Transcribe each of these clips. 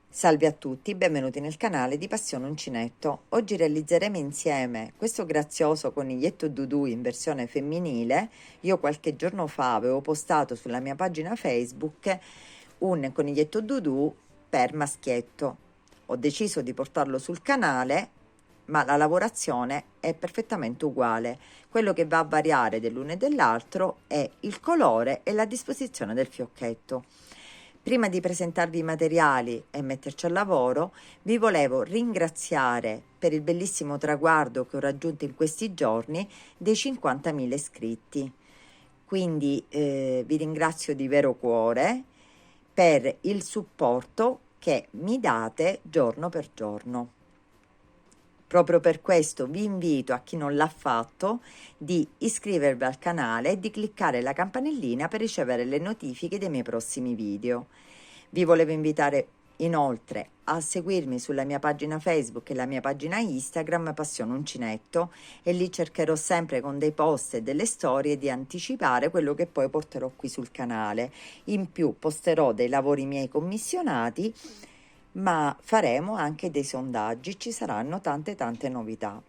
Salve a tutti, benvenuti nel canale di Passione Uncinetto. Oggi realizzeremo insieme questo grazioso coniglietto Dudu in versione femminile. Io qualche giorno fa avevo postato sulla mia pagina Facebook un coniglietto Dudu per maschietto. Ho deciso di portarlo sul canale, ma la lavorazione è perfettamente uguale. Quello che va a variare dell'uno e dell'altro è il colore e la disposizione del fiocchetto. Prima di presentarvi i materiali e metterci al lavoro, vi volevo ringraziare per il bellissimo traguardo che ho raggiunto in questi giorni dei 50.000 iscritti. Quindi vi ringrazio di vero cuore per il supporto che mi date giorno per giorno. Proprio per questo vi invito, a chi non l'ha fatto, di iscrivervi al canale e di cliccare la campanellina per ricevere le notifiche dei miei prossimi video. Vi volevo invitare inoltre a seguirmi sulla mia pagina Facebook e la mia pagina Instagram Passione Uncinetto, e lì cercherò sempre con dei post e delle storie di anticipare quello che poi porterò qui sul canale. In più posterò dei lavori miei commissionati, ma faremo anche dei sondaggi, ci saranno tante novità.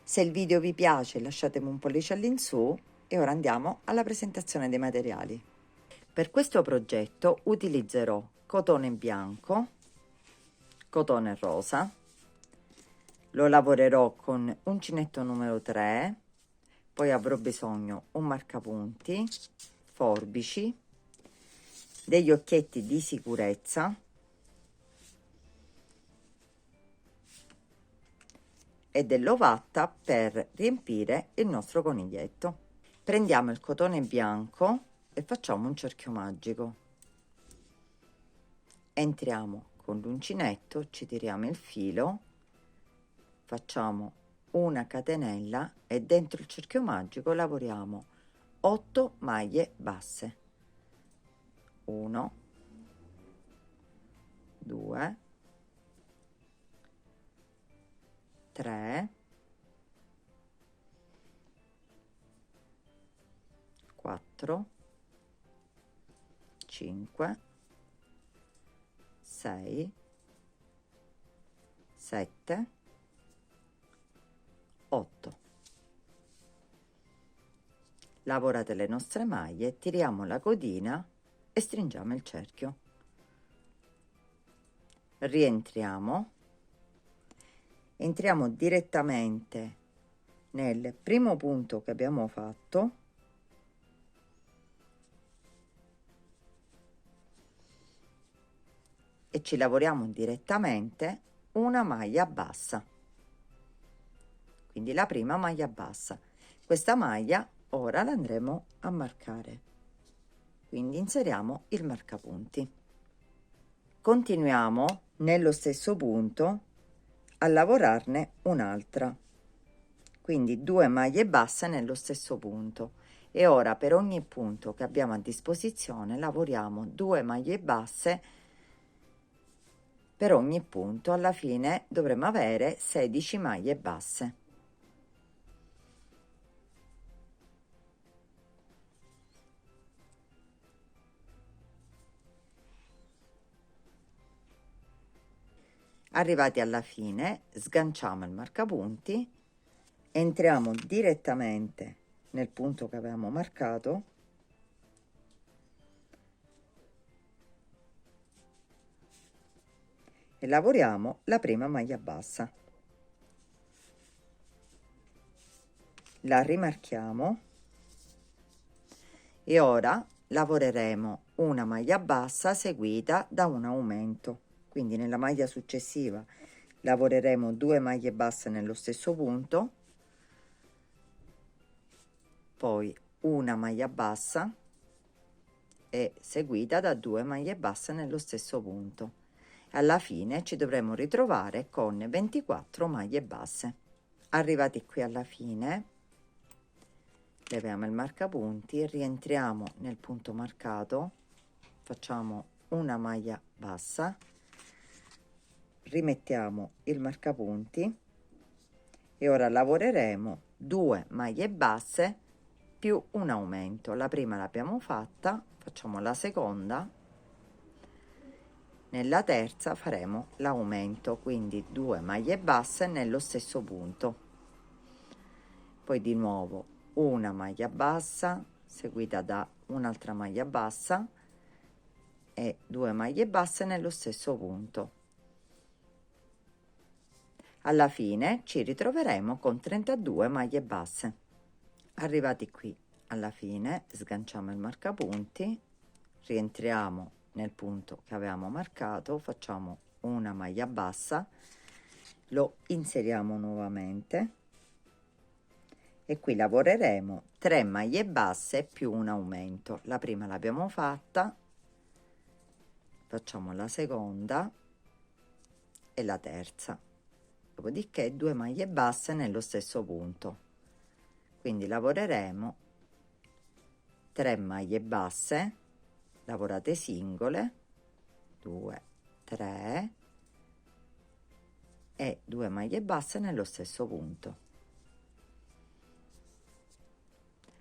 Se il video vi piace lasciatemi un pollice all'insù e ora andiamo alla presentazione dei materiali. Per questo progetto utilizzerò cotone bianco, cotone rosa, lo lavorerò con uncinetto numero 3, poi avrò bisogno un marcapunti, forbici, degli occhietti di sicurezza, e dell'ovatta per riempire il nostro coniglietto. Prendiamo il cotone bianco e facciamo un cerchio magico. Entriamo con l'uncinetto, ci tiriamo il filo, facciamo una catenella e dentro il cerchio magico lavoriamo 8 maglie basse. 1, 2, 3, 4, 5, 6, 7, 8. Lavorate le nostre maglie, tiriamo la codina e stringiamo il cerchio. Rientriamo. Entriamo direttamente nel primo punto che abbiamo fatto e ci lavoriamo direttamente una maglia bassa, quindi la prima maglia bassa. Questa maglia ora la andremo a marcare, quindi inseriamo il marcapunti. Continuiamo nello stesso punto a lavorarne un'altra, quindi 2 maglie basse nello stesso punto, e ora per ogni punto che abbiamo a disposizione lavoriamo 2 maglie basse per ogni punto. Alla fine dovremo avere 16 maglie basse. Arrivati alla fine sganciamo il marcapunti, entriamo direttamente nel punto che avevamo marcato e lavoriamo la prima maglia bassa, la rimarchiamo e ora lavoreremo una maglia bassa seguita da un aumento. Quindi nella maglia successiva lavoreremo 2 maglie basse nello stesso punto, poi una maglia bassa e seguita da 2 maglie basse nello stesso punto. Alla fine ci dovremo ritrovare con 24 maglie basse. Arrivati qui alla fine, leviamo il marcapunti, rientriamo nel punto marcato, facciamo una maglia bassa, rimettiamo il marcapunti e ora lavoreremo 2 maglie basse più un aumento. La prima l'abbiamo fatta, facciamo la seconda nella terza faremo l'aumento, quindi 2 maglie basse nello stesso punto, poi di nuovo una maglia bassa seguita da un'altra maglia bassa e 2 maglie basse nello stesso punto. Alla fine ci ritroveremo con 32 maglie basse. Arrivati qui alla fine sganciamo il marcapunti, rientriamo nel punto che avevamo marcato, facciamo una maglia bassa, lo inseriamo nuovamente e qui lavoreremo 3 maglie basse più un aumento. La prima l'abbiamo fatta, facciamo la seconda e la terza, dopodiché 2 maglie basse nello stesso punto, quindi lavoreremo 3 maglie basse lavorate singole, 2 3 e 2 maglie basse nello stesso punto.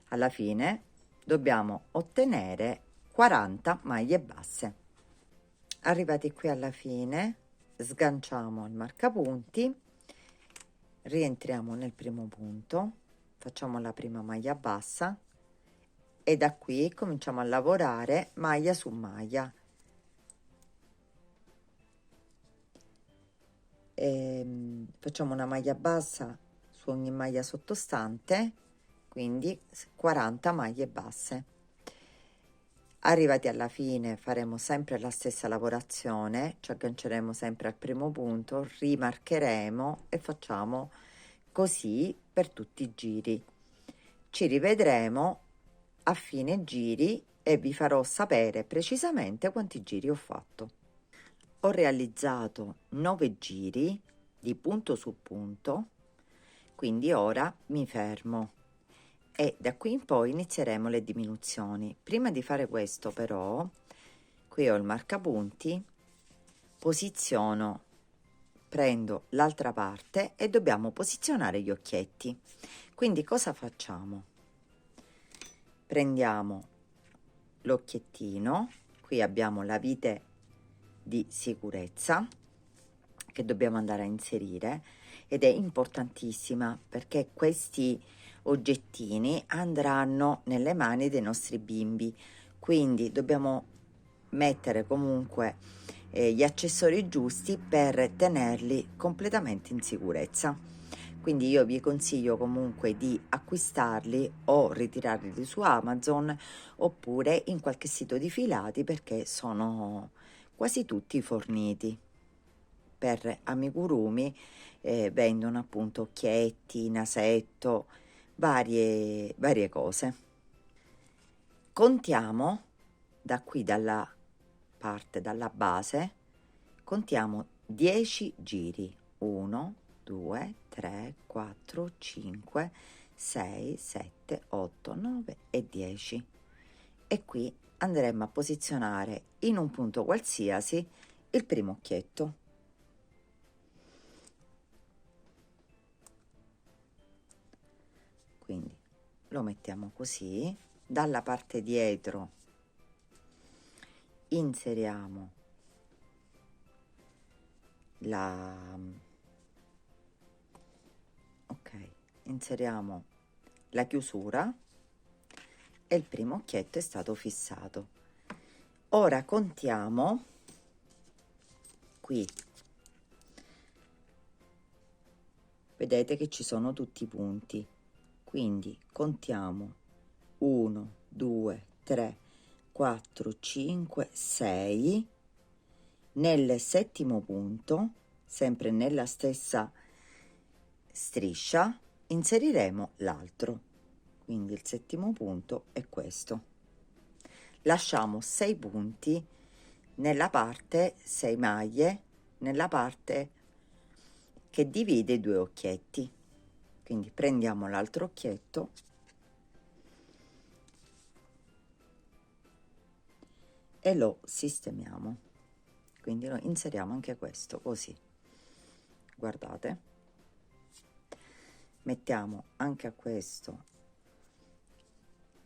Alla fine dobbiamo ottenere 40 maglie basse. Arrivati qui alla fine sganciamo il marcapunti, rientriamo nel primo punto, facciamo la prima maglia bassa e da qui cominciamo a lavorare maglia su maglia. Facciamo una maglia bassa su ogni maglia sottostante, quindi 40 maglie basse. Arrivati alla fine faremo sempre la stessa lavorazione, ci agganceremo sempre al primo punto, rimarcheremo e facciamo così per tutti i giri. Ci rivedremo a fine giri e vi farò sapere precisamente quanti giri ho fatto. Ho realizzato 9 giri di punto su punto, quindi ora mi fermo e da qui in poi inizieremo le diminuzioni. Prima di fare questo però, qui ho il marcapunti, posiziono, prendo l'altra parte e dobbiamo posizionare gli occhietti. Quindi cosa facciamo? Prendiamo l'occhiettino, qui abbiamo la vite di sicurezza che dobbiamo andare a inserire ed è importantissima perché questi oggettini andranno nelle mani dei nostri bimbi, quindi dobbiamo mettere comunque gli accessori giusti per tenerli completamente in sicurezza. Quindi io vi consiglio comunque di acquistarli o ritirarli su Amazon oppure in qualche sito di filati perché sono quasi tutti forniti. Per amigurumi vendono appunto occhietti, nasetto, varie cose. Contiamo da qui, dalla base, contiamo 10 giri, 1 2 3 4 5 6 7 8 9 e 10, e qui andremo a posizionare in un punto qualsiasi il primo occhietto. Quindi lo mettiamo così, dalla parte dietro inseriamo inseriamo la chiusura e il primo occhietto è stato fissato. Ora contiamo qui, vedete che ci sono tutti i punti, quindi contiamo 1 2 3 4 5 6. Nel settimo punto, sempre nella stessa striscia, inseriremo l'altro, quindi il settimo punto è questo. Lasciamo 6 punti nella parte, 6 maglie nella parte che divide i due occhietti, quindi prendiamo l'altro occhietto e lo sistemiamo, quindi lo inseriamo anche questo così, guardate, mettiamo anche a questo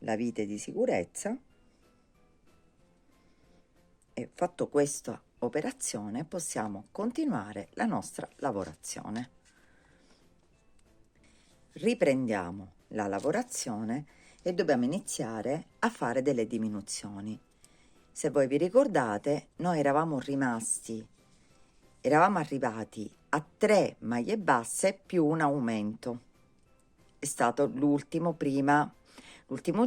la vite di sicurezza e fatto questo operazione possiamo continuare la nostra lavorazione. Riprendiamo la lavorazione e dobbiamo iniziare a fare delle diminuzioni. Se voi vi ricordate, noi eravamo arrivati a 3 maglie basse più un aumento. È stato l'ultimo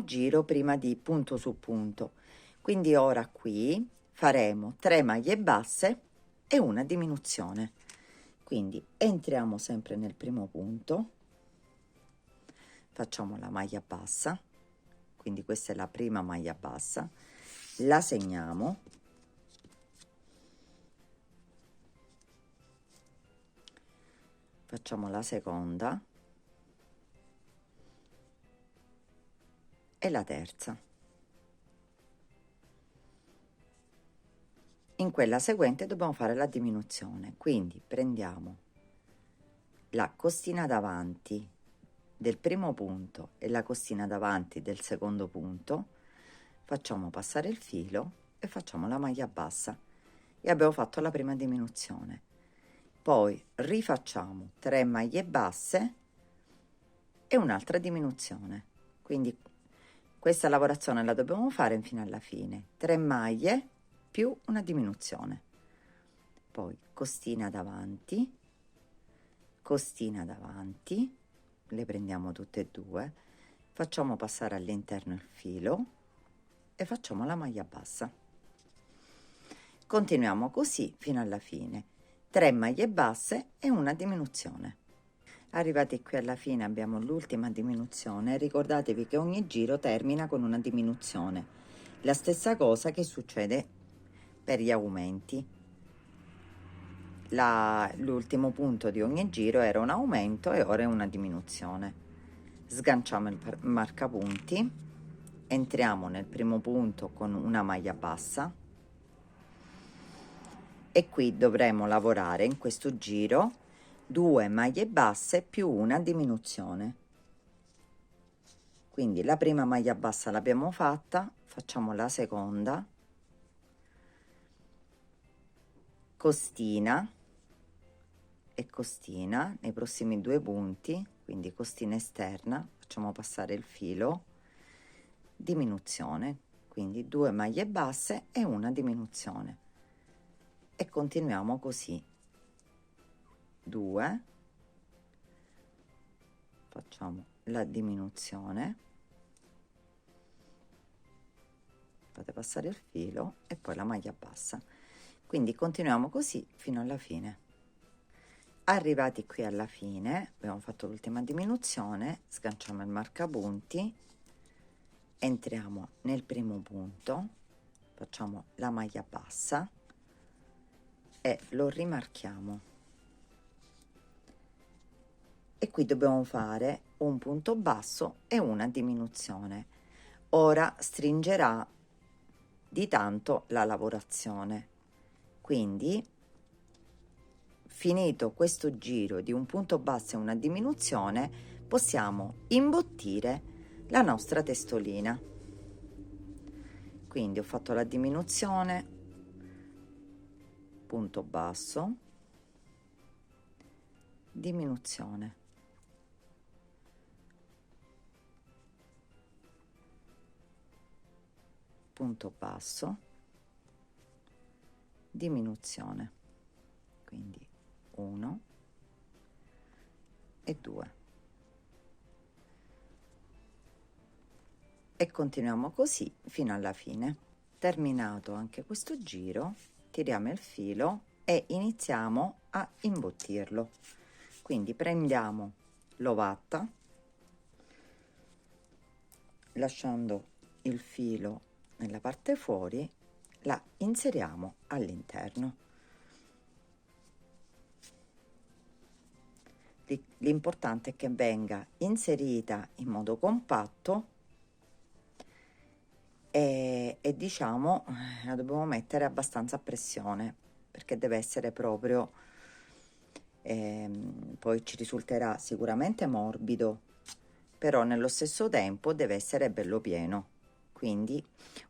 giro prima di punto su punto. Quindi ora qui faremo 3 maglie basse e una diminuzione. Quindi entriamo sempre nel primo punto, facciamo la maglia bassa, quindi questa è la prima maglia bassa, la segniamo, facciamo la seconda e la terza. In quella seguente dobbiamo fare la diminuzione, quindi prendiamo la costina davanti del primo punto e la costina davanti del secondo punto, facciamo passare il filo e facciamo la maglia bassa e abbiamo fatto la prima diminuzione. Poi rifacciamo 3 maglie basse e un'altra diminuzione, quindi questa lavorazione la dobbiamo fare fino alla fine, 3 maglie più una diminuzione, poi costina davanti, le prendiamo tutte e due, facciamo passare all'interno il filo e facciamo la maglia bassa. Continuiamo così fino alla fine, 3 maglie basse e una diminuzione. Arrivati qui alla fine abbiamo l'ultima diminuzione, ricordatevi che ogni giro termina con una diminuzione, la stessa cosa che succede per gli aumenti. L'ultimo punto di ogni giro era un aumento e ora è una diminuzione. Sganciamo il marcapunti, entriamo nel primo punto con una maglia bassa e qui dovremo lavorare in questo giro 2 maglie basse più una diminuzione. Quindi la prima maglia bassa l'abbiamo fatta, facciamo la seconda, costina e costina nei prossimi 2 punti, quindi costina esterna, facciamo passare il filo, diminuzione, quindi 2 maglie basse e una diminuzione e continuiamo così, 2, facciamo la diminuzione, fate passare il filo e poi la maglia bassa. Quindi continuiamo così fino alla fine. Arrivati qui alla fine, abbiamo fatto l'ultima diminuzione, sganciamo il marcapunti, entriamo nel primo punto, facciamo la maglia bassa e lo rimarchiamo. E qui dobbiamo fare un punto basso e una diminuzione. Ora stringerà di tanto la lavorazione. Quindi, finito questo giro di un punto basso e una diminuzione, possiamo imbottire la nostra testolina. Quindi ho fatto la diminuzione, punto basso, diminuzione, punto basso, diminuzione, quindi 1 e 2 e continuiamo così fino alla fine. Terminato anche questo giro, tiriamo il filo e iniziamo a imbottirlo. Quindi prendiamo l'ovatta, lasciando il filo nella parte fuori, la inseriamo all'interno. L'importante è che venga inserita in modo compatto e diciamo la dobbiamo mettere abbastanza a pressione perché deve essere proprio poi ci risulterà sicuramente morbido, però nello stesso tempo deve essere bello pieno, quindi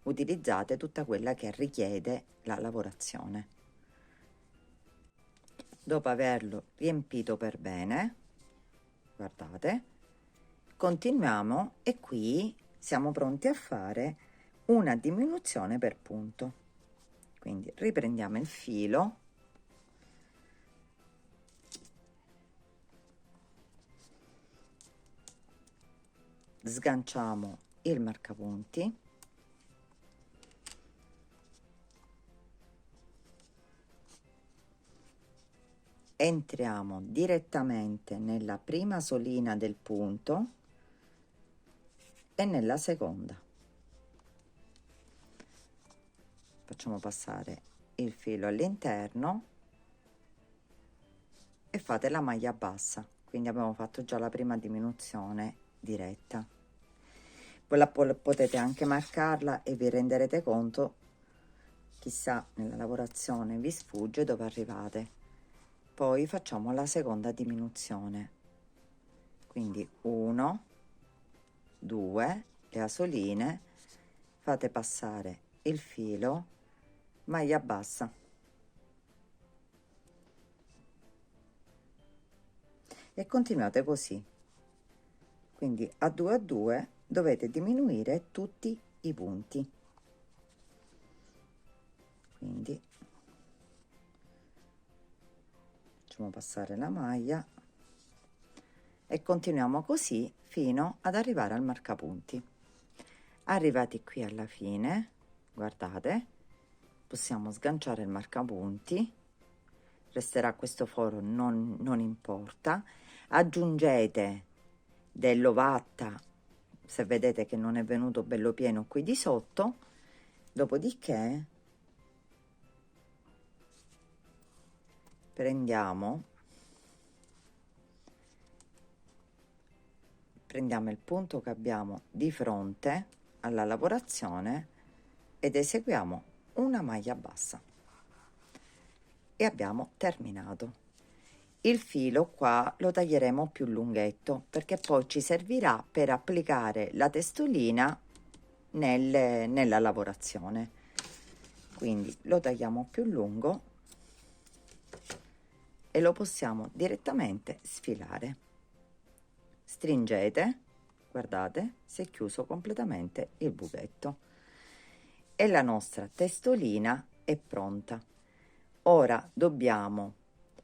utilizzate tutta quella che richiede la lavorazione. Dopo averlo riempito per bene, guardate, continuiamo e qui siamo pronti a fare una diminuzione per punto. Quindi riprendiamo il filo, sganciamo il marcapunti, entriamo direttamente nella prima solina del punto e nella seconda. Facciamo passare il filo all'interno e fate la maglia bassa, quindi abbiamo fatto già la prima diminuzione diretta. Poi potete anche marcarla e vi renderete conto, chissà nella lavorazione vi sfugge dove arrivate. Poi facciamo la seconda diminuzione, quindi 1, 2, le asoline, fate passare il filo, maglia bassa e continuate così. Quindi a 2 dovete diminuire tutti i punti. Quindi facciamo passare la maglia e continuiamo così fino ad arrivare al marcapunti. Arrivati qui alla fine, guardate, possiamo sganciare il marcapunti, resterà questo foro, non importa. Aggiungete dell'ovatta se vedete che non è venuto bello pieno qui di sotto, dopodiché prendiamo il punto che abbiamo di fronte alla lavorazione ed eseguiamo una maglia bassa e abbiamo terminato. Il filo qua lo taglieremo più lunghetto perché poi ci servirà per applicare la testolina nella lavorazione, quindi lo tagliamo più lungo e lo possiamo direttamente sfilare. Stringete, guardate, si è chiuso completamente il buchetto e la nostra testolina è pronta. Ora dobbiamo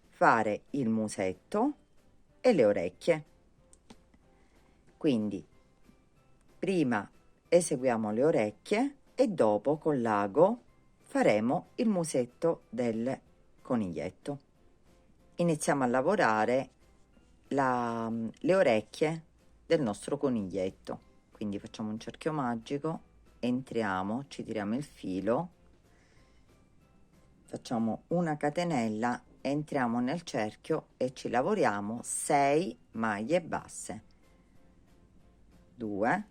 fare il musetto e le orecchie, quindi prima eseguiamo le orecchie e dopo con l'ago faremo il musetto del coniglietto. Iniziamo a lavorare le orecchie del nostro coniglietto, quindi facciamo un cerchio magico, entriamo, ci tiriamo il filo, facciamo una catenella, entriamo nel cerchio e ci lavoriamo 6 maglie basse, 2,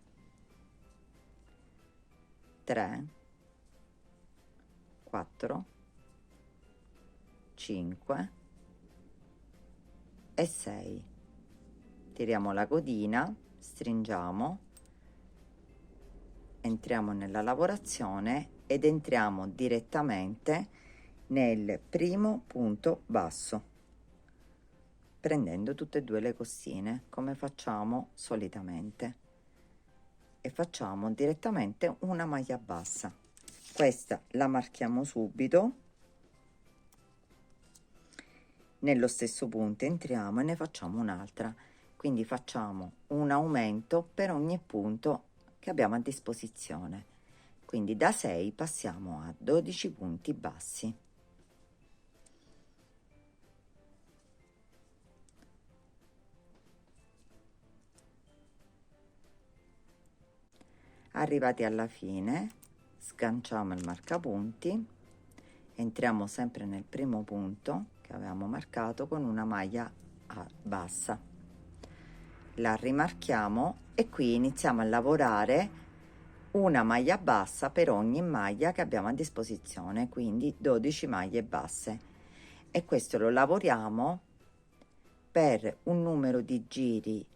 3, 4, 5 e 6. Tiriamo la codina, stringiamo, entriamo nella lavorazione ed entriamo direttamente nel primo punto basso, prendendo tutte e due le costine come facciamo solitamente e facciamo direttamente una maglia bassa. Questa la marchiamo subito, nello stesso punto entriamo e ne facciamo un'altra, quindi facciamo un aumento per ogni punto che abbiamo a disposizione, quindi da 6 passiamo a 12 punti bassi. Arrivati alla fine sganciamo il marcapunti, entriamo sempre nel primo punto che avevamo marcato con una maglia bassa, la rimarchiamo e qui iniziamo a lavorare una maglia bassa per ogni maglia che abbiamo a disposizione, quindi 12 maglie basse, e questo lo lavoriamo per un numero di giri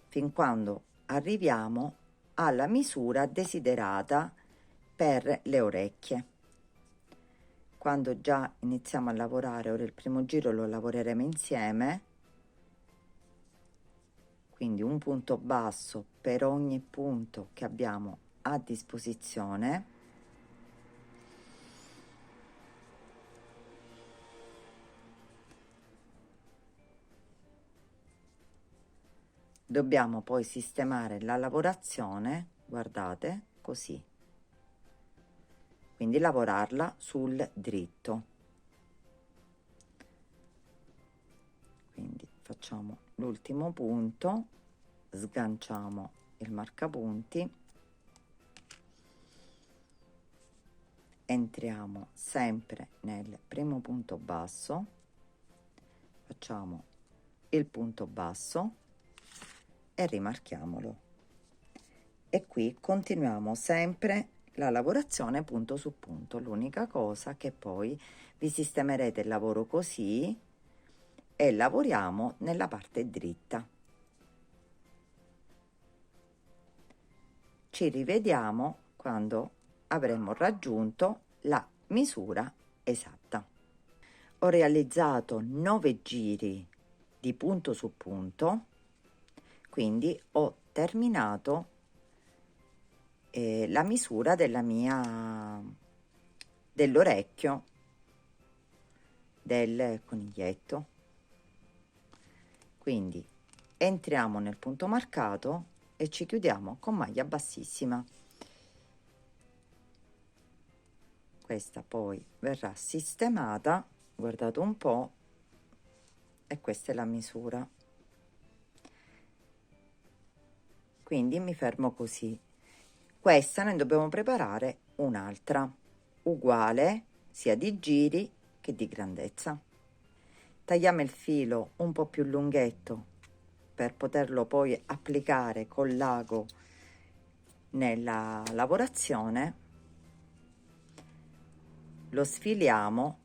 fin quando arriviamo alla misura desiderata per le orecchie. quando già iniziamo a lavorare, ora il primo giro lo lavoreremo insieme, quindi un punto basso per ogni punto che abbiamo a disposizione. Dobbiamo poi sistemare la lavorazione, guardate, così, quindi lavorarla sul dritto. Quindi facciamo l'ultimo punto, sganciamo il marcapunti, entriamo sempre nel primo punto basso, facciamo il punto basso e rimarchiamolo, e qui continuiamo sempre la lavorazione punto su punto. L'unica cosa che poi vi sistemerete il lavoro così e lavoriamo nella parte dritta. Ci rivediamo quando avremo raggiunto la misura esatta. Ho realizzato 9 giri di punto su punto, quindi ho terminato la misura dell'orecchio del coniglietto. Quindi entriamo nel punto marcato e ci chiudiamo con maglia bassissima. Questa poi verrà sistemata, guardate un po', e questa è la misura. Quindi mi fermo così. Questa noi dobbiamo preparare un'altra uguale sia di giri che di grandezza. Tagliamo il filo un po' più lunghetto per poterlo poi applicare col lago nella lavorazione. Lo sfiliamo,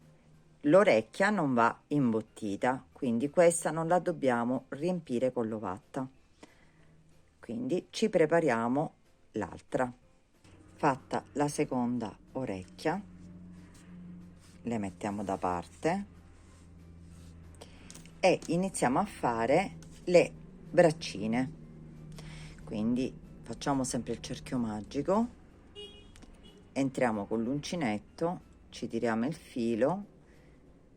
l'orecchia non va imbottita, quindi questa non la dobbiamo riempire con l'ovatta. Quindi ci prepariamo l'altra. Fatta la seconda orecchia, le mettiamo da parte e iniziamo a fare le braccine. Quindi facciamo sempre il cerchio magico, entriamo con l'uncinetto, ci tiriamo il filo,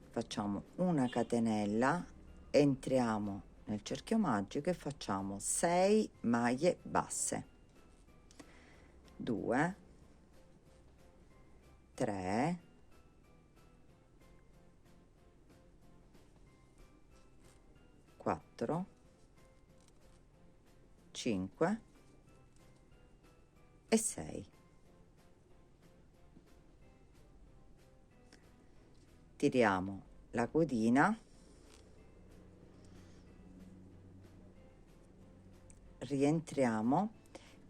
facciamo una catenella, entriamo nel cerchio magico e facciamo 6 maglie basse, 2, 3, 4, 5 e 6. Tiriamo la codina, rientriamo.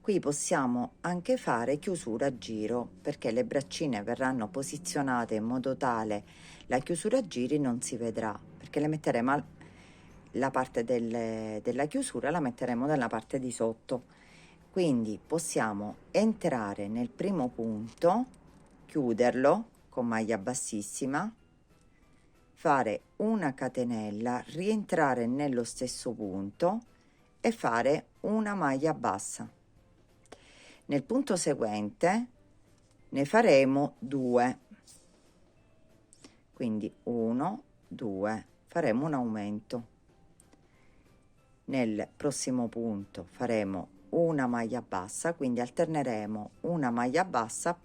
Qui possiamo anche fare chiusura a giro, perché le braccine verranno posizionate in modo tale la chiusura a giri non si vedrà, perché le metteremo la parte della chiusura la metteremo dalla parte di sotto. Quindi possiamo entrare nel primo punto, chiuderlo con maglia bassissima, fare una catenella, rientrare nello stesso punto e fare una maglia bassa. Nel punto seguente ne faremo 2, quindi 1, 2, faremo un aumento. Nel prossimo punto faremo una maglia bassa, quindi alterneremo una maglia bassa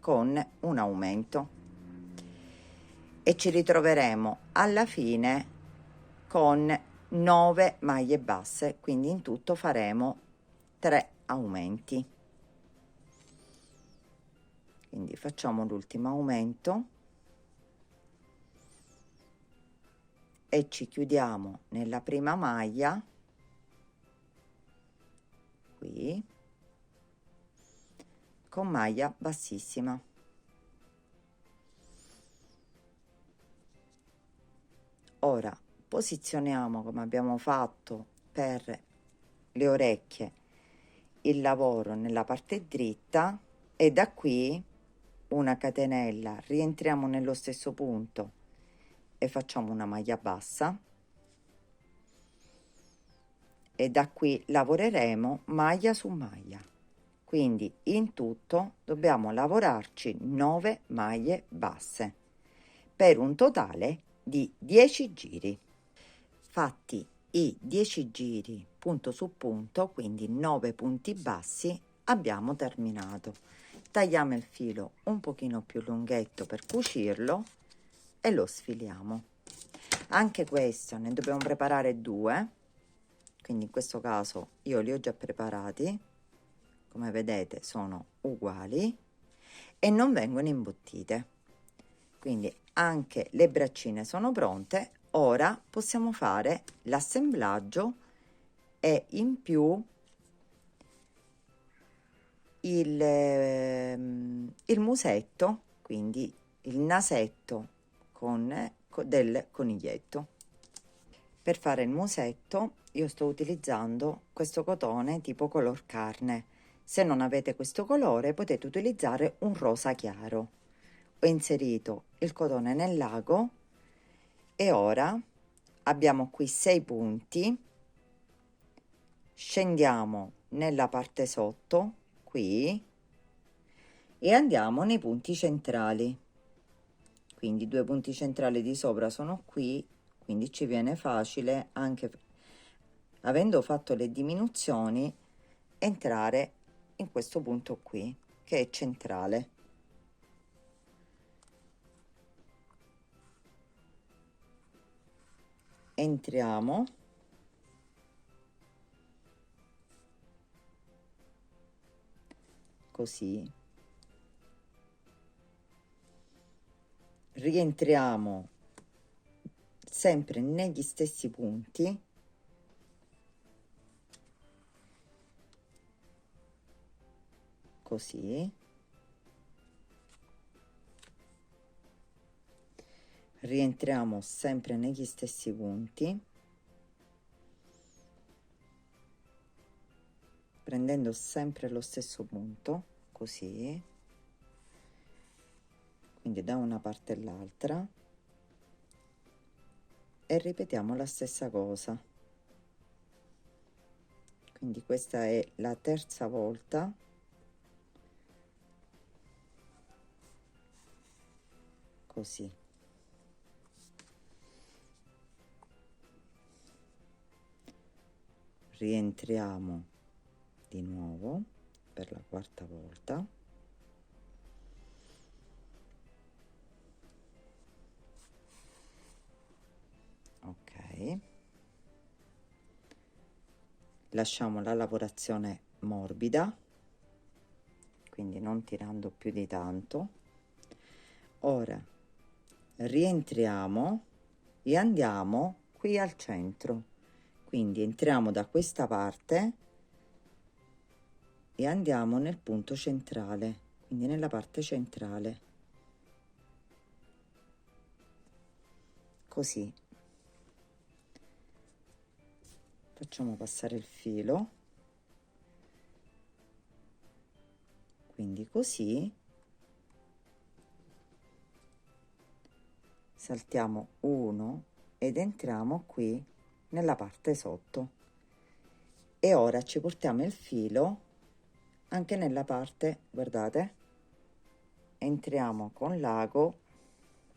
con un aumento e ci ritroveremo alla fine con 9 maglie basse, quindi in tutto faremo 3 aumenti. Quindi facciamo l'ultimo aumento e ci chiudiamo nella prima maglia, qui, con maglia bassissima. Ora posizioniamo, come abbiamo fatto per le orecchie, il lavoro nella parte dritta e da qui una catenella, rientriamo nello stesso punto e facciamo una maglia bassa, e da qui lavoreremo maglia su maglia. Quindi in tutto dobbiamo lavorarci 9 maglie basse per un totale di 10 giri. Fatti i 10 giri punto su punto, quindi 9 punti bassi, abbiamo terminato. Tagliamo il filo un pochino più lunghetto per cucirlo e lo sfiliamo. Anche questo ne dobbiamo preparare 2, quindi in questo caso io li ho già preparati, come vedete sono uguali e non vengono imbottite, quindi anche le braccine sono pronte. Ora possiamo fare l'assemblaggio e in più il musetto, quindi il nasetto del coniglietto. Per fare il musetto io sto utilizzando questo cotone tipo color carne. Se non avete questo colore potete utilizzare un rosa chiaro. Ho inserito il cotone nel lago e ora abbiamo qui 6 punti. Scendiamo nella parte sotto qui e andiamo nei punti centrali, quindi 2 punti centrali di sopra sono qui, quindi ci viene facile, anche avendo fatto le diminuzioni, entrare in questo punto qui che è centrale. Entriamo così, rientriamo sempre negli stessi punti, così, rientriamo sempre negli stessi punti, prendendo sempre lo stesso punto, così, quindi da una parte all'altra, e ripetiamo la stessa cosa. Quindi questa è la terza volta, così. Rientriamo di nuovo per la quarta volta, ok, lasciamo la lavorazione morbida, quindi non tirando più di tanto. Ora rientriamo e andiamo qui al centro, quindi entriamo da questa parte e andiamo nel punto centrale, quindi nella parte centrale, così. Facciamo passare il filo, quindi così, saltiamo uno ed entriamo qui nella parte sotto e ora ci portiamo il filo anche nella parte, guardate, entriamo con l'ago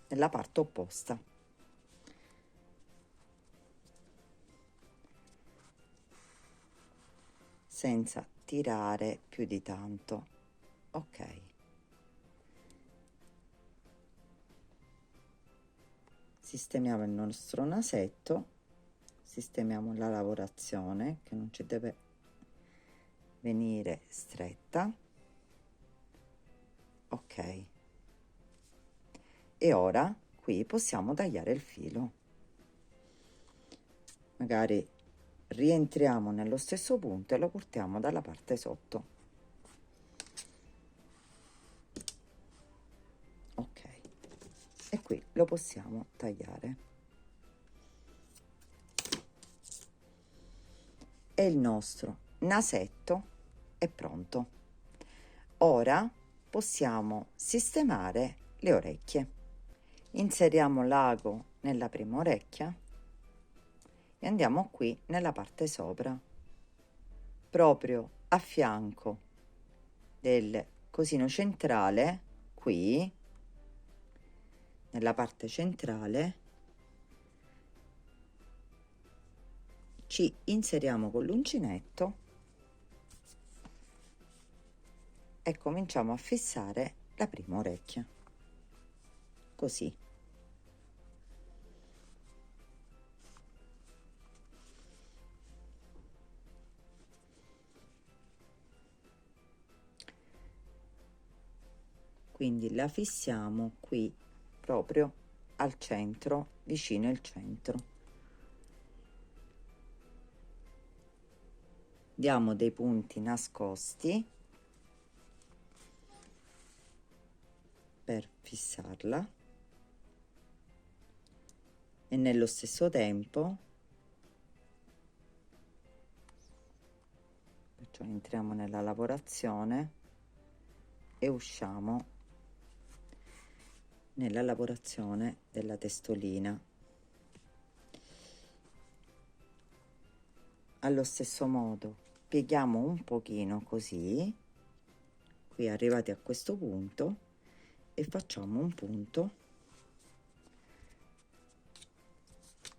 nella parte opposta, senza tirare più di tanto, ok. Sistemiamo il nostro nasetto, sistemiamo la lavorazione che non ci deve venire stretta, ok, e ora qui possiamo tagliare il filo, magari rientriamo nello stesso punto e lo portiamo dalla parte sotto, ok, e qui lo possiamo tagliare e il nostro nasetto è pronto. Ora possiamo sistemare le orecchie. Inseriamo l'ago nella prima orecchia e andiamo qui nella parte sopra, proprio a fianco del cosino centrale, qui nella parte centrale ci inseriamo con l'uncinetto e cominciamo a fissare la prima orecchia, così. Quindi la fissiamo qui proprio al centro, vicino al centro. Diamo dei punti nascosti per fissarla e nello stesso tempo perciò entriamo nella lavorazione e usciamo nella lavorazione della testolina. Allo stesso modo pieghiamo un pochino così, qui arrivati a questo punto, e facciamo un punto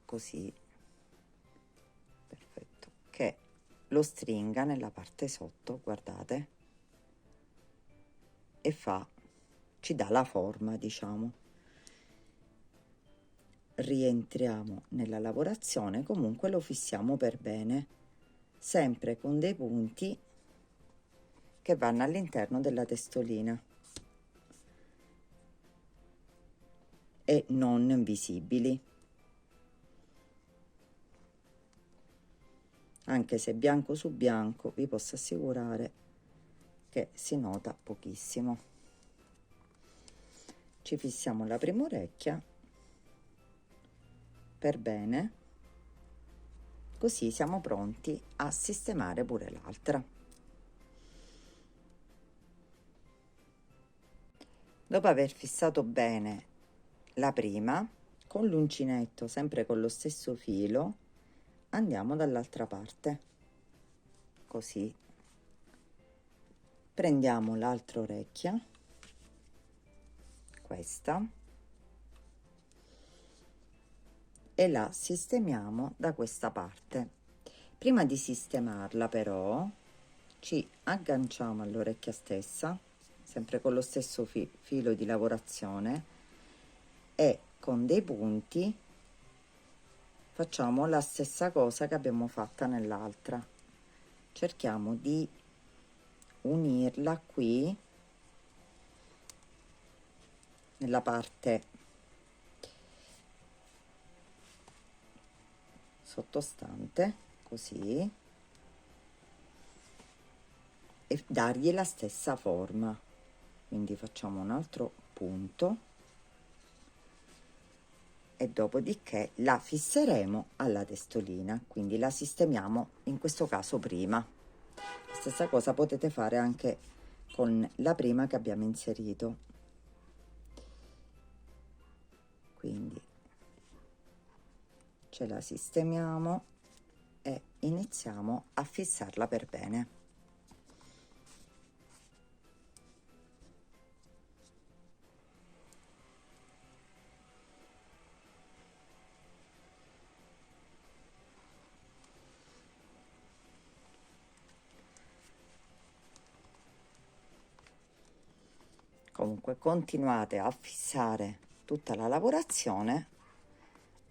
così, perfetto, che lo stringa nella parte sotto, guardate, e ci dà la forma, diciamo. Rientriamo nella lavorazione, comunque lo fissiamo per bene, sempre con dei punti che vanno all'interno della testolina e non visibili, anche se bianco su bianco vi posso assicurare che si nota pochissimo. Ci fissiamo la prima orecchia per bene, così siamo pronti a sistemare pure l'altra. Dopo aver fissato bene la prima, con l'uncinetto, sempre con lo stesso filo, andiamo dall'altra parte, così. Prendiamo l'altra orecchia, questa, e la sistemiamo da questa parte. Prima di sistemarla però ci agganciamo all'orecchia stessa, sempre con lo stesso filo di lavorazione, e con dei punti facciamo la stessa cosa che abbiamo fatta nell'altra. Cerchiamo di unirla qui nella parte sottostante, così, e dargli la stessa forma. Quindi facciamo un altro punto e dopodiché la fisseremo alla testolina, quindi la sistemiamo in questo caso prima. Stessa cosa potete fare anche con la prima che abbiamo inserito. Quindi ce la sistemiamo e iniziamo a fissarla per bene. Comunque continuate a fissare tutta la lavorazione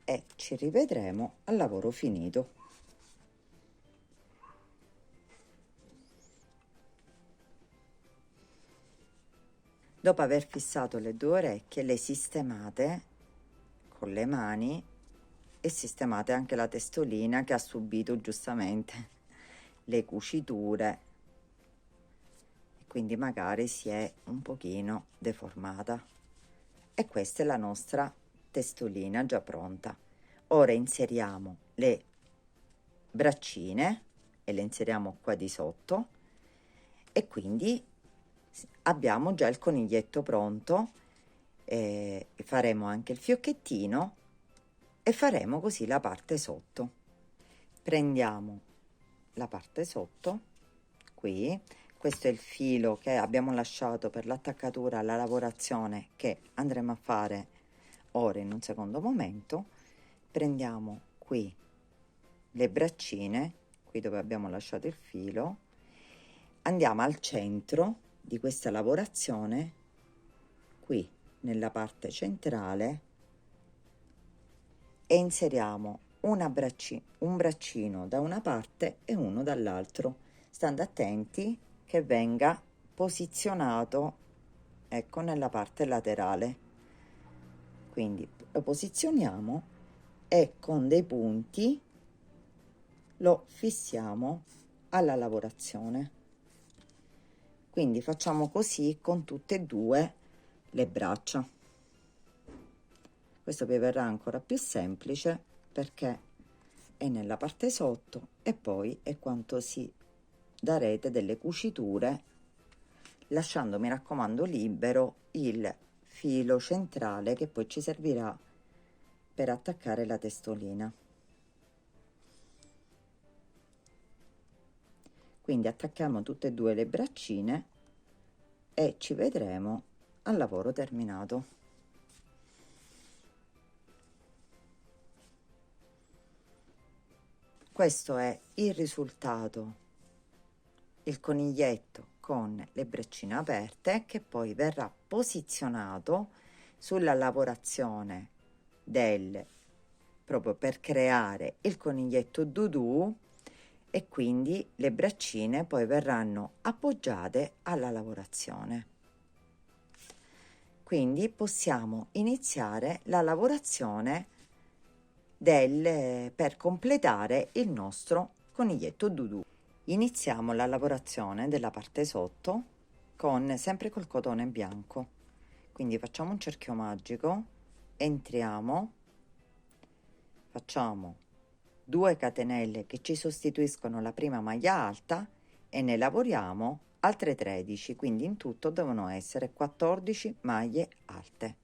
e ci rivedremo al lavoro finito. Dopo aver fissato le due orecchie, le sistemate con le mani e sistemate anche la testolina che ha subito giustamente le cuciture, quindi magari si è un pochino deformata. E questa è la nostra testolina già pronta. Ora inseriamo le braccine e le inseriamo qua di sotto e quindi abbiamo già il coniglietto pronto, faremo anche il fiocchettino e faremo così la parte sotto. Prendiamo la parte sotto, qui, questo è il filo che abbiamo lasciato per l'attaccatura alla lavorazione che andremo a fare ora in un secondo momento. Prendiamo qui le braccine, qui dove abbiamo lasciato il filo, andiamo al centro di questa lavorazione, qui nella parte centrale, e inseriamo un braccino da una parte e uno dall'altro, stando attenti che venga posizionato, ecco, nella parte laterale. Quindi lo posizioniamo e con dei punti lo fissiamo alla lavorazione. Quindi facciamo così con tutte e due le braccia. Questo vi verrà ancora più semplice perché è nella parte sotto e poi è quanto si darete delle cuciture, lasciando, mi raccomando, libero il filo centrale che poi ci servirà per attaccare la testolina. Quindi attacchiamo tutte e due le braccine e ci vedremo al lavoro terminato. Questo è il risultato, il coniglietto con le braccine aperte, che poi verrà posizionato sulla lavorazione proprio per creare il coniglietto Dudu, e quindi le braccine poi verranno appoggiate alla lavorazione. Quindi possiamo iniziare la lavorazione per completare il nostro coniglietto Dudu. Iniziamo la lavorazione della parte sotto sempre col cotone bianco. Quindi facciamo un cerchio magico, entriamo, facciamo 2 catenelle che ci sostituiscono la prima maglia alta e ne lavoriamo altre 13, quindi in tutto devono essere 14 maglie alte.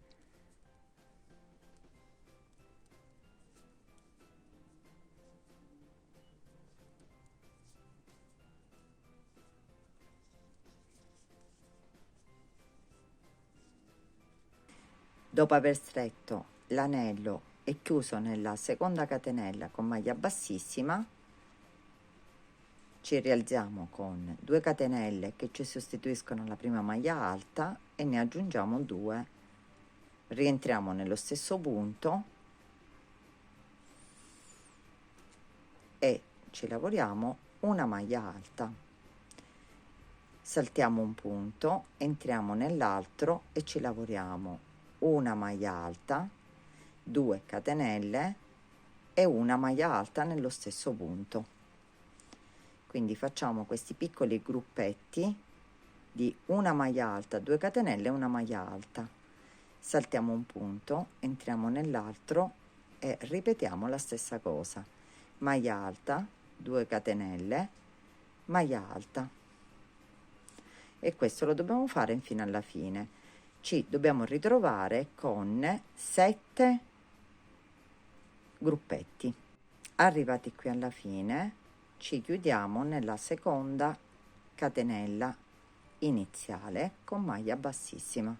Dopo aver stretto l'anello e chiuso nella seconda catenella con maglia bassissima, ci rialziamo con 2 catenelle che ci sostituiscono la prima maglia alta e ne aggiungiamo 2. Rientriamo nello stesso punto e ci lavoriamo una maglia alta. Saltiamo un punto, entriamo nell'altro e ci lavoriamo una maglia alta, 2 catenelle e una maglia alta nello stesso punto. Quindi facciamo questi piccoli gruppetti di una maglia alta, 2 catenelle e una maglia alta. Saltiamo un punto, entriamo nell'altro e ripetiamo la stessa cosa. Maglia alta, 2 catenelle, maglia alta. E questo lo dobbiamo fare fino alla fine. Ci dobbiamo ritrovare con 7 gruppetti. Arrivati qui alla fine, ci chiudiamo nella seconda catenella iniziale con maglia bassissima.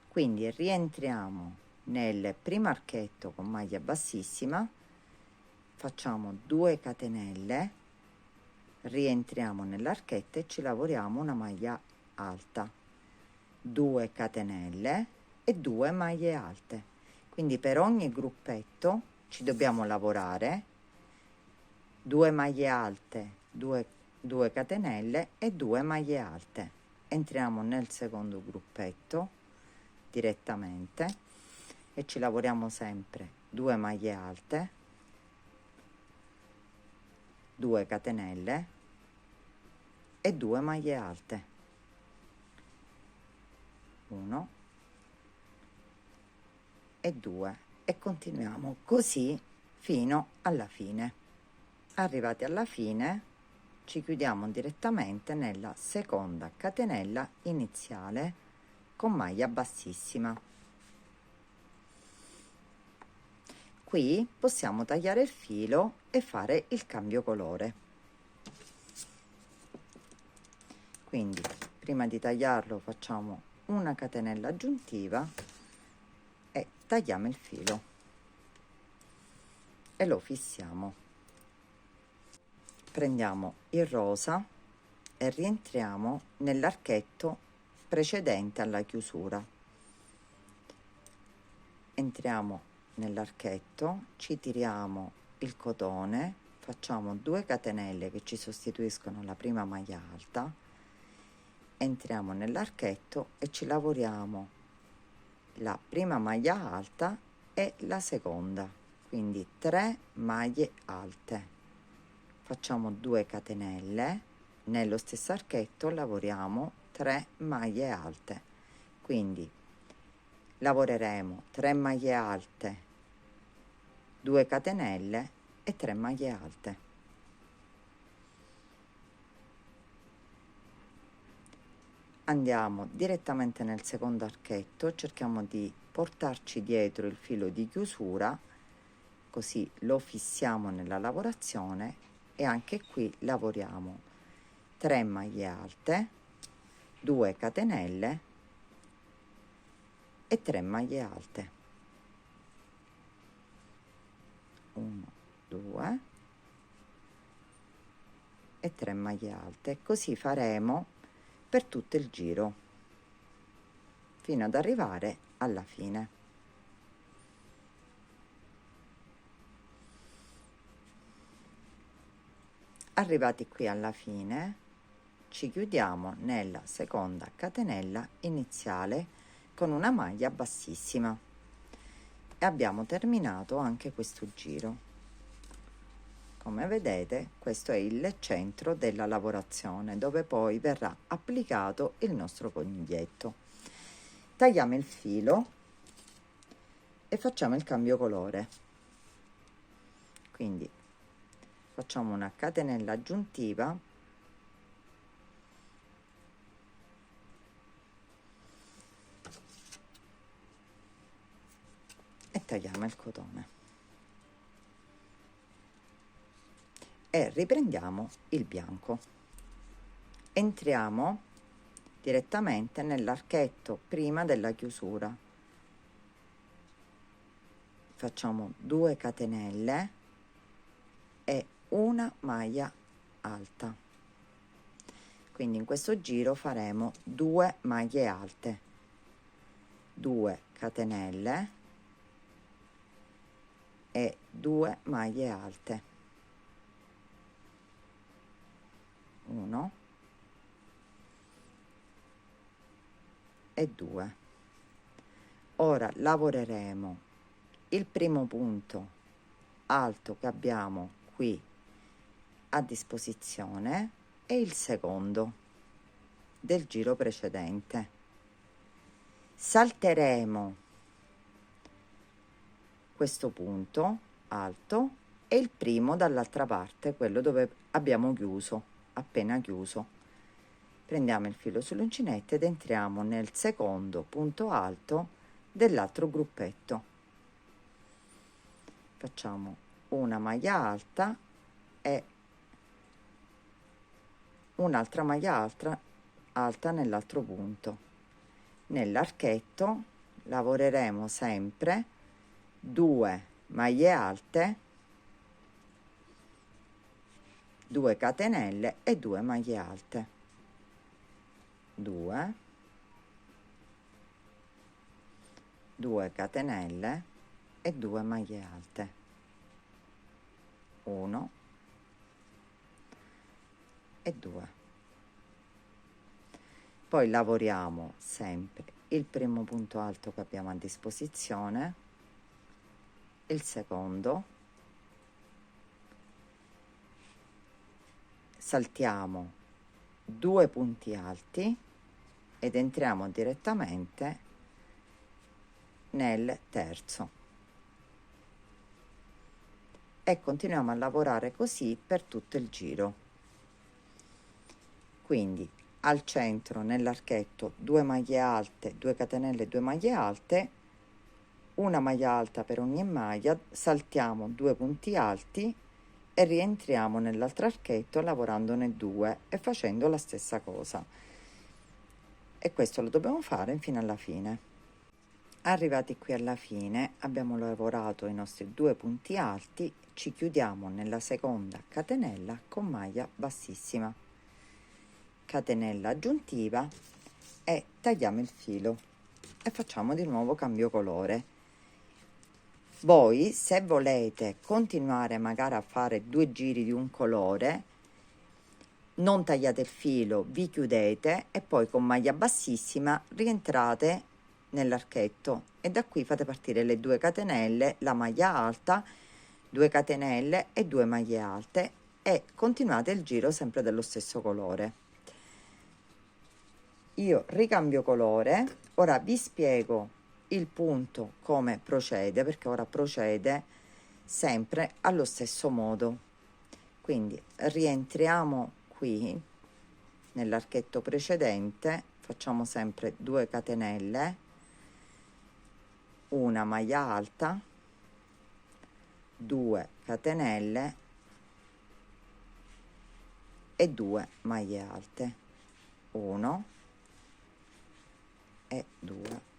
Quindi rientriamo nel primo archetto con maglia bassissima, facciamo 2 catenelle, rientriamo nell'archetto e ci lavoriamo una maglia alta, 2 catenelle e 2 maglie alte. Quindi per ogni gruppetto ci dobbiamo lavorare 2 maglie alte, 2 catenelle e 2 maglie alte. Entriamo nel secondo gruppetto direttamente e ci lavoriamo sempre 2 maglie alte, 2 catenelle e 2 maglie alte, 1 e 2, e continuiamo così fino alla fine. Arrivati alla fine ci chiudiamo direttamente nella seconda catenella iniziale con maglia bassissima. Qui possiamo tagliare il filo e fare il cambio colore. Quindi prima di tagliarlo facciamo una catenella aggiuntiva e tagliamo il filo e lo fissiamo. Prendiamo il rosa e rientriamo nell'archetto precedente alla chiusura. Entriamo nell'archetto, ci tiriamo il cotone, facciamo 2 catenelle che ci sostituiscono la prima maglia alta, entriamo nell'archetto e ci lavoriamo la prima maglia alta e la seconda, quindi 3 maglie alte. Facciamo 2 catenelle, nello stesso archetto lavoriamo 3 maglie alte, quindi lavoreremo 3 maglie alte, 2 catenelle e 3 maglie alte. Andiamo direttamente nel secondo archetto, cerchiamo di portarci dietro il filo di chiusura, così lo fissiamo nella lavorazione e anche qui lavoriamo 3 maglie alte, 2 catenelle e 3 maglie alte. 1, 2 e 3 maglie alte. Così faremo per tutto il giro fino ad arrivare alla fine. Arrivati qui alla fine ci chiudiamo nella seconda catenella iniziale con una maglia bassissima e abbiamo terminato anche questo giro. Come vedete, questo è il centro della lavorazione dove poi verrà applicato il nostro coniglietto. Tagliamo il filo e facciamo il cambio colore. Quindi facciamo una catenella aggiuntiva e tagliamo il cotone e riprendiamo il bianco. Entriamo direttamente nell'archetto prima della chiusura, facciamo 2 catenelle e una maglia alta, quindi in questo giro faremo 2 maglie alte, 2 catenelle e 2 maglie alte, 1 e 2. Ora lavoreremo il primo punto alto che abbiamo qui a disposizione e il secondo del giro precedente. Salteremo questo punto alto e il primo dall'altra parte, quello dove abbiamo chiuso, appena chiuso. Prendiamo il filo sull'uncinetto ed entriamo nel secondo punto alto dell'altro gruppetto. Facciamo una maglia alta e un'altra maglia alta nell'altro punto. Nell'archetto lavoreremo sempre 2 maglie alte, 2 catenelle e 2 maglie alte, 2 catenelle e 2 maglie alte, 1 e 2. Poi lavoriamo sempre il primo punto alto che abbiamo a disposizione, il secondo, saltiamo 2 punti alti ed entriamo direttamente nel terzo e continuiamo a lavorare così per tutto il giro. Quindi al centro nell'archetto 2 maglie alte, 2 catenelle, 2 maglie alte, una maglia alta per ogni maglia, saltiamo 2 punti alti e rientriamo nell'altro archetto lavorandone 2 e facendo la stessa cosa, e questo lo dobbiamo fare fino alla fine. Arrivati qui alla fine abbiamo lavorato i nostri 2 punti alti, ci chiudiamo nella seconda catenella con maglia bassissima, catenella aggiuntiva e tagliamo il filo e facciamo di nuovo cambio colore. Voi, se volete continuare magari a fare 2 giri di un colore, non tagliate il filo, vi chiudete e poi con maglia bassissima rientrate nell'archetto e da qui fate partire le 2 catenelle, la maglia alta, 2 catenelle e 2 maglie alte e continuate il giro sempre dello stesso colore. Io ricambio colore, ora vi spiego il punto come procede, perché ora procede sempre allo stesso modo. Quindi rientriamo qui nell'archetto precedente, facciamo sempre 2 catenelle, una maglia alta, 2 catenelle e 2 maglie alte, 1 e 2.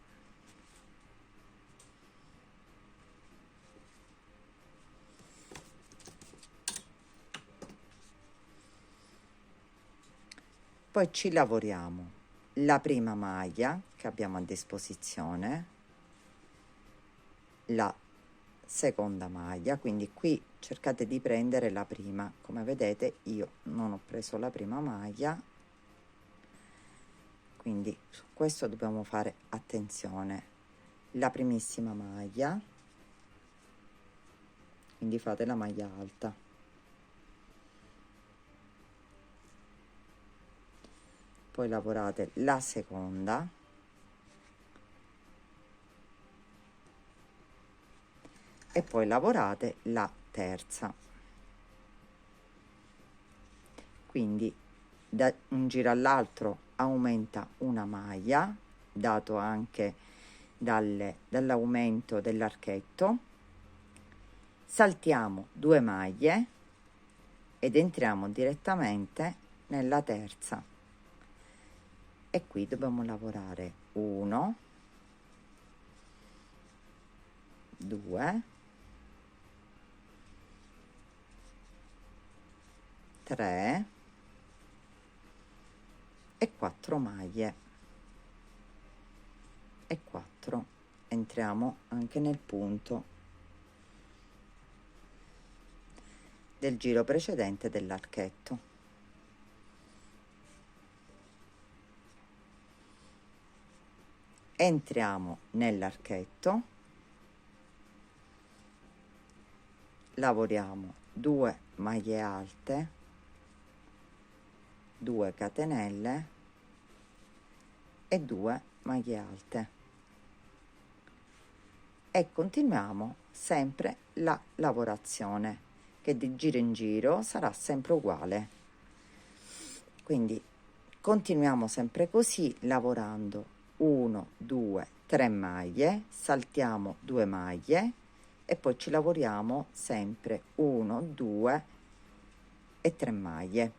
Poi ci lavoriamo la prima maglia che abbiamo a disposizione, la seconda maglia, quindi qui cercate di prendere la prima. Come vedete io non ho preso la prima maglia, quindi su questo dobbiamo fare attenzione. La primissima maglia, quindi fate la maglia alta, poi lavorate la seconda, e poi lavorate la terza. Quindi da un giro all'altro aumenta una maglia, dato anche dall'aumento dell'archetto, saltiamo 2 maglie ed entriamo direttamente nella terza, e qui dobbiamo lavorare 1, 2, 3 e 4 maglie e 4. Entriamo anche nel punto del giro precedente dell'archetto. Entriamo nell'archetto, lavoriamo 2 maglie alte, 2 catenelle e 2 maglie alte e continuiamo sempre la lavorazione, che di giro in giro sarà sempre uguale. Quindi continuiamo sempre così, lavorando 1, 2, 3 maglie, saltiamo 2 maglie e poi ci lavoriamo sempre 1, 2 e 3 maglie.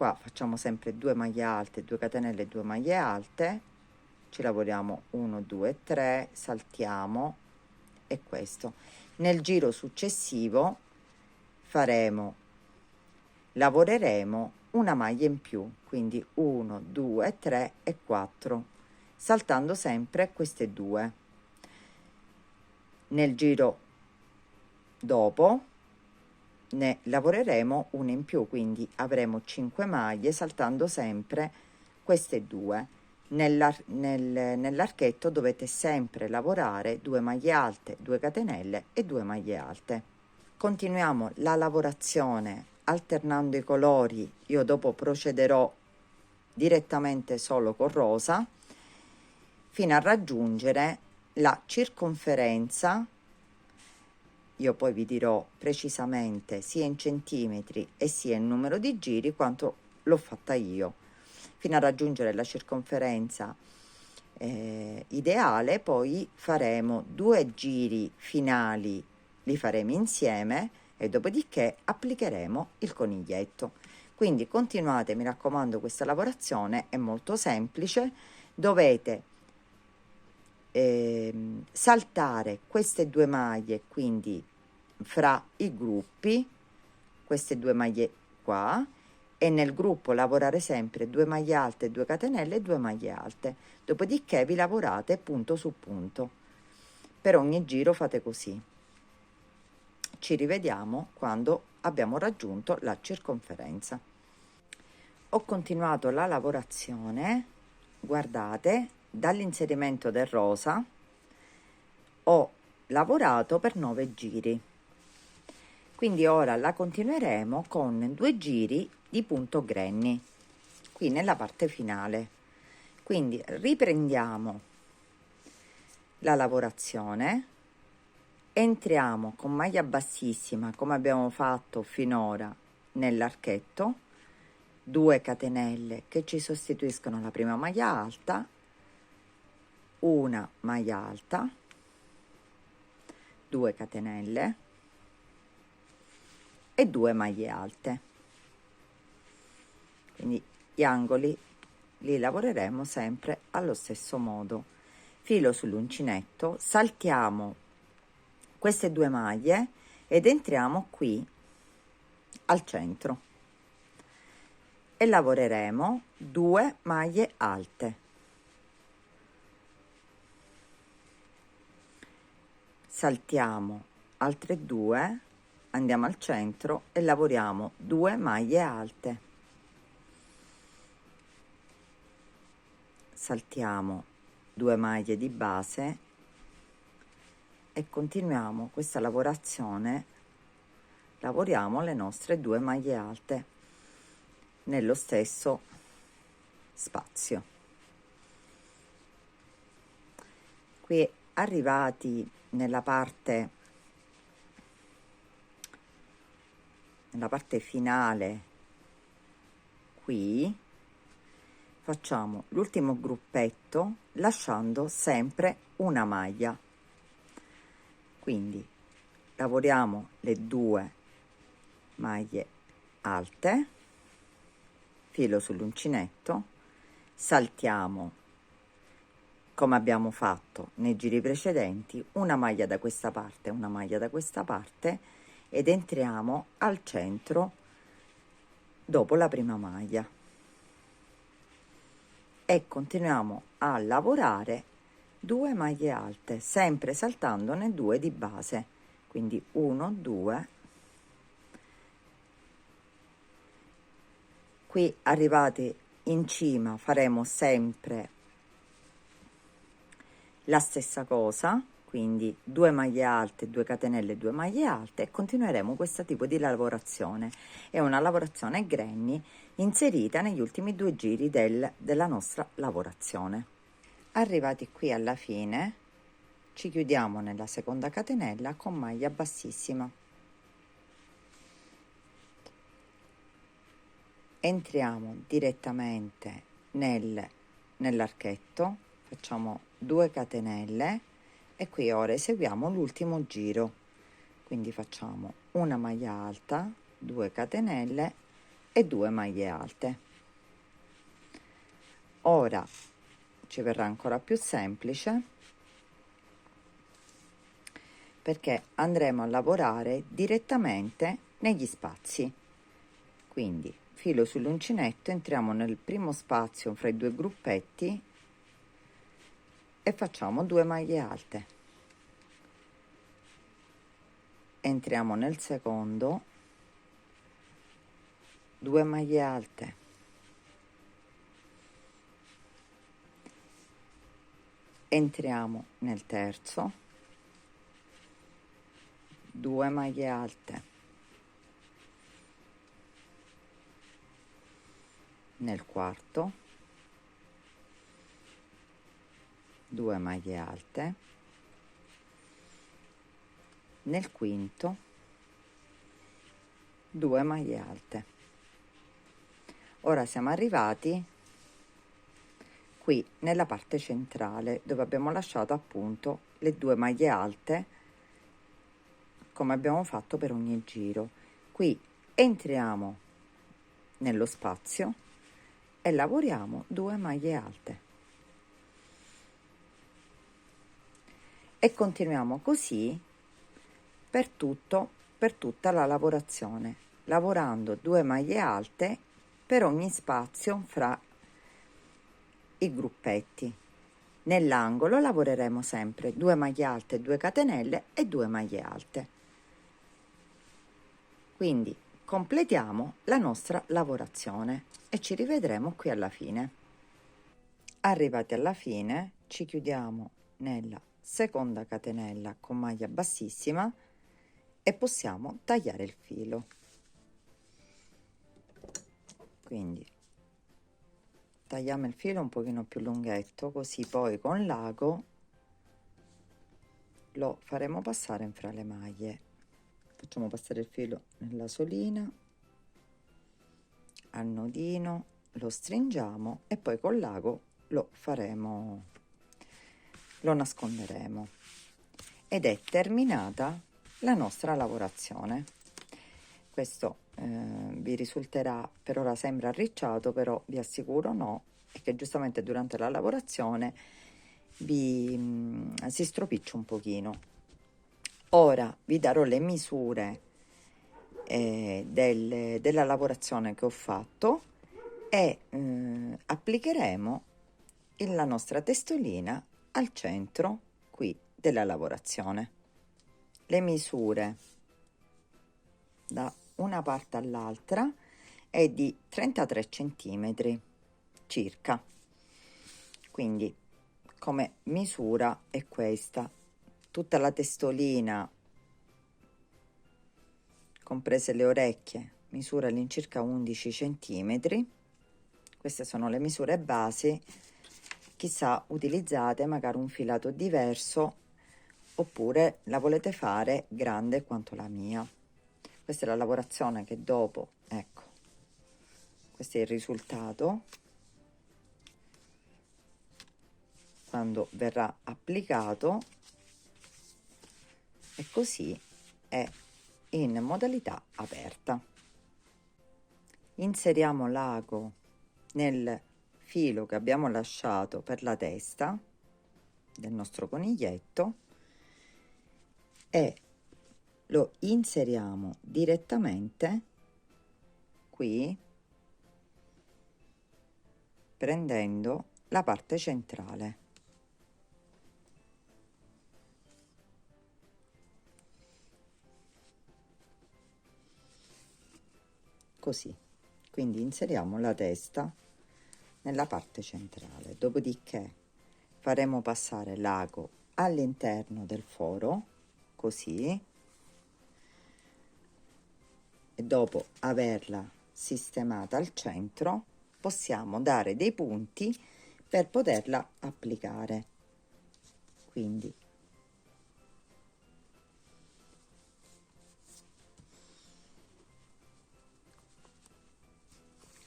Qua facciamo sempre 2 maglie alte, 2 catenelle e 2 maglie alte, ci lavoriamo 1, 2, 3, saltiamo, e questo. Nel giro successivo lavoreremo una maglia in più, quindi 1, 2, 3 e 4, saltando sempre queste 2. Nel giro dopo ne lavoreremo una in più, quindi avremo 5 maglie saltando sempre queste 2. Nell'archetto dovete sempre lavorare 2 maglie alte, 2 catenelle e 2 maglie alte. Continuiamo la lavorazione alternando i colori. Io dopo procederò direttamente solo con rosa fino a raggiungere la circonferenza, io poi vi dirò precisamente sia in centimetri e sia in numero di giri quanto l'ho fatta io, fino a raggiungere la circonferenza ideale. Poi faremo 2 giri finali, li faremo insieme, e dopodiché applicheremo il coniglietto. Quindi continuate, mi raccomando, questa lavorazione è molto semplice. Dovete saltare queste 2 maglie, quindi fra i gruppi, queste 2 maglie qua, e nel gruppo lavorare sempre 2 maglie alte, 2 catenelle e 2 maglie alte. Dopodiché vi lavorate punto su punto. Per ogni giro fate così. Ci rivediamo quando abbiamo raggiunto la circonferenza. Ho continuato la lavorazione, guardate, dall'inserimento del rosa ho lavorato per 9 giri. Quindi ora la continueremo con 2 giri di punto granny qui nella parte finale. Quindi riprendiamo la lavorazione, entriamo con maglia bassissima come abbiamo fatto finora nell'archetto, 2 catenelle che ci sostituiscono la prima maglia alta, una maglia alta, 2 catenelle e 2 maglie alte. Quindi gli angoli li lavoreremo sempre allo stesso modo. Filo sull'uncinetto, saltiamo queste 2 maglie ed entriamo qui al centro e lavoreremo 2 maglie alte. Saltiamo altre 2, andiamo al centro e lavoriamo 2 maglie alte. Saltiamo 2 maglie di base e continuiamo questa lavorazione. Lavoriamo le nostre 2 maglie alte nello stesso spazio. Qui arrivati nella parte finale, qui facciamo l'ultimo gruppetto lasciando sempre una maglia. Quindi lavoriamo le 2 maglie alte, filo sull'uncinetto, saltiamo come abbiamo fatto nei giri precedenti, una maglia da questa parte, una maglia da questa parte, ed entriamo al centro dopo la prima maglia e continuiamo a lavorare 2 maglie alte, sempre saltandone 2 di base, quindi 1, 2. Qui arrivati in cima faremo sempre la stessa cosa, quindi 2 maglie alte, 2 catenelle, 2 maglie alte, e continueremo questo tipo di lavorazione. È una lavorazione granny inserita negli ultimi 2 giri della nostra lavorazione. Arrivati qui alla fine, ci chiudiamo nella seconda catenella con maglia bassissima. Entriamo direttamente nell'archetto, facciamo 2 catenelle e qui ora eseguiamo l'ultimo giro. Quindi facciamo una maglia alta, 2 catenelle e 2 maglie alte. Ora ci verrà ancora più semplice perché andremo a lavorare direttamente negli spazi. Quindi filo sull'uncinetto, entriamo nel primo spazio fra i 2 gruppetti e facciamo 2 maglie alte. Entriamo nel secondo, 2 maglie alte. Entriamo nel terzo, 2 maglie alte. Nel quarto, 2 maglie alte. nel quinto 2 maglie alte. Ora siamo arrivati qui nella parte centrale dove abbiamo lasciato appunto le 2 maglie alte come abbiamo fatto per ogni giro. Qui entriamo nello spazio e lavoriamo 2 maglie alte e continuiamo così per tutta la lavorazione, lavorando 2 maglie alte per ogni spazio fra i gruppetti. Nell'angolo lavoreremo sempre 2 maglie alte, 2 catenelle e 2 maglie alte. Quindi completiamo la nostra lavorazione e ci rivedremo qui alla fine. Arrivati alla fine ci chiudiamo nella seconda catenella con maglia bassissima e possiamo tagliare il filo. Quindi tagliamo il filo un pochino più lunghetto, così poi con l'ago lo faremo passare in fra le maglie. Facciamo passare il filo nella solina, al nodino, lo stringiamo e poi con l'ago lo nasconderemo ed è terminata la nostra lavorazione. Questo vi risulterà per ora sembra arricciato, però vi assicuro no, e che giustamente durante la lavorazione si stropiccia un pochino. Ora vi darò le misure della lavorazione che ho fatto e applicheremo la nostra testolina al centro qui della lavorazione. Le misure da una parte all'altra è di 33 centimetri circa, quindi come misura è questa. Tutta la testolina, comprese le orecchie, misura all'incirca 11 centimetri. Queste sono le misure basi. Chissà, utilizzate magari un filato diverso oppure la volete fare grande quanto la mia. Questa è la lavorazione che dopo, ecco, questo è il risultato quando verrà applicato, e così è in modalità aperta. Inseriamo l'ago nel filo che abbiamo lasciato per la testa del nostro coniglietto e lo inseriamo direttamente qui, prendendo la parte centrale. Così, quindi inseriamo la testa nella parte centrale, dopodiché faremo passare l'ago all'interno del foro, così, e dopo averla sistemata al centro possiamo dare dei punti per poterla applicare. Quindi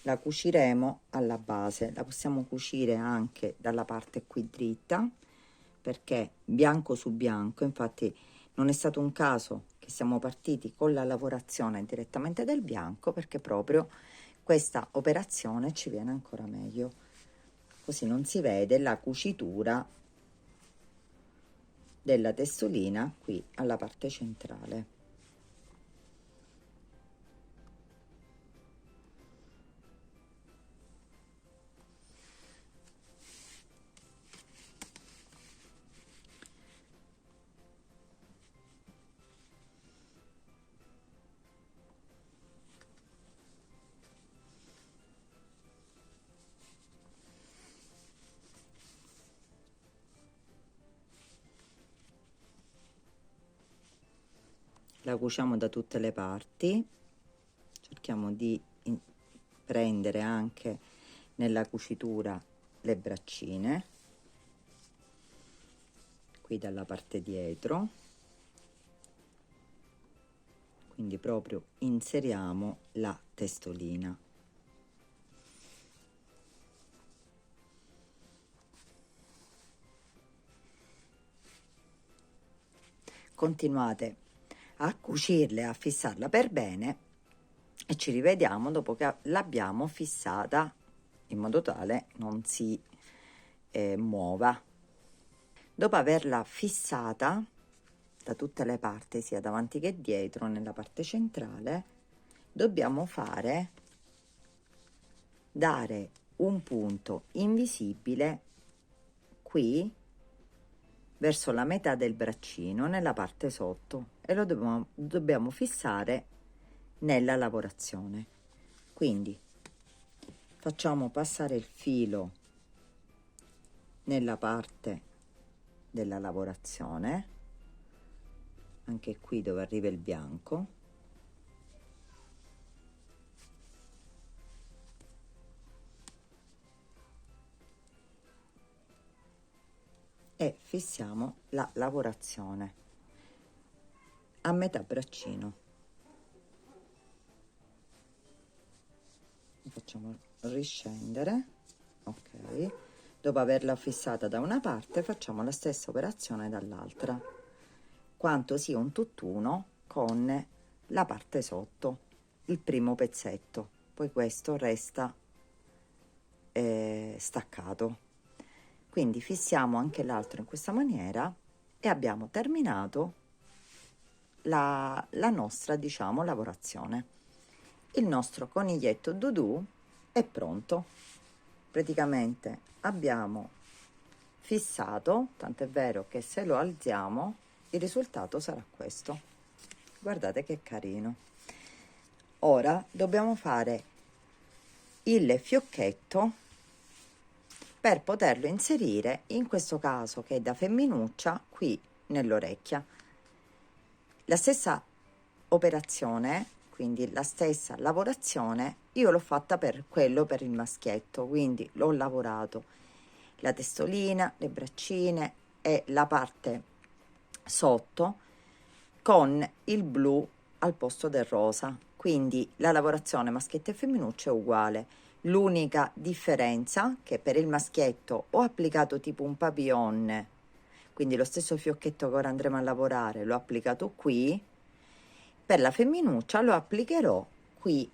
la cuciremo alla base, la possiamo cucire anche dalla parte qui dritta, perché bianco su bianco, infatti non è stato un caso che siamo partiti con la lavorazione direttamente del bianco, perché proprio questa operazione ci viene ancora meglio, così non si vede la cucitura della testolina qui alla parte centrale. La cuciamo da tutte le parti, cerchiamo di prendere anche nella cucitura le braccine, qui dalla parte dietro, quindi proprio inseriamo la testolina. Continuate a cucirle, a fissarla per bene e ci rivediamo dopo che l'abbiamo fissata in modo tale non si muova. Dopo averla fissata da tutte le parti, sia davanti che dietro, nella parte centrale, dobbiamo dare un punto invisibile qui verso la metà del braccino nella parte sotto e lo dobbiamo fissare nella lavorazione. Quindi facciamo passare il filo nella parte della lavorazione, anche qui dove arriva il bianco, e fissiamo la lavorazione a metà braccino. Facciamo riscendere, ok. Dopo averla fissata da una parte facciamo la stessa operazione dall'altra, quanto sia un tutt'uno con la parte sotto, il primo pezzetto, poi questo resta staccato. Quindi fissiamo anche l'altro in questa maniera e abbiamo terminato la nostra, diciamo, lavorazione. Il nostro coniglietto Dudu è pronto. Praticamente abbiamo fissato, tant'è vero che se lo alziamo il risultato sarà questo. Guardate che carino. Ora dobbiamo fare il fiocchetto per poterlo inserire, in questo caso che è da femminuccia, qui nell'orecchia. La stessa operazione, quindi la stessa lavorazione, io l'ho fatta per quello, per il maschietto, quindi l'ho lavorato la testolina, le braccine e la parte sotto con il blu al posto del rosa, quindi la lavorazione maschietto e femminuccio è uguale. L'unica differenza che per il maschietto ho applicato tipo un papillon, quindi lo stesso fiocchetto che ora andremo a lavorare l'ho applicato qui, per la femminuccia lo applicherò qui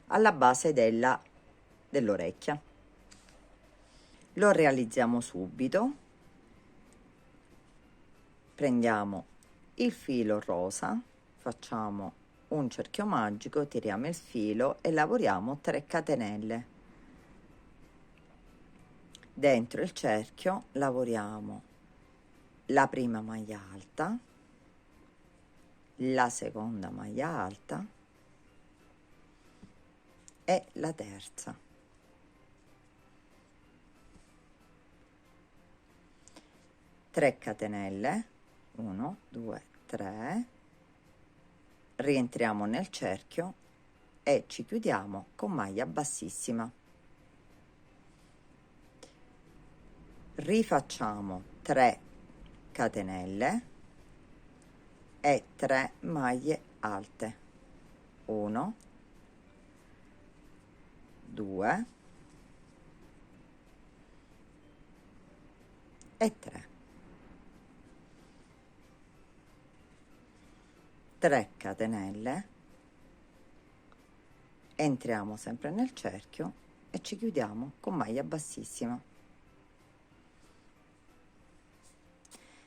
alla base dell'orecchia. Lo realizziamo subito. Prendiamo il filo rosa, facciamo un cerchio magico, tiriamo il filo e lavoriamo 3 catenelle. Dentro il cerchio lavoriamo la prima maglia alta, la seconda maglia alta e la terza. Tre catenelle, 1, 2, 3, rientriamo nel cerchio e ci chiudiamo con maglia bassissima. Rifacciamo 3 catenelle e 3 maglie alte, 1, 2 e 3. 3 catenelle, entriamo sempre nel cerchio e ci chiudiamo con maglia bassissima.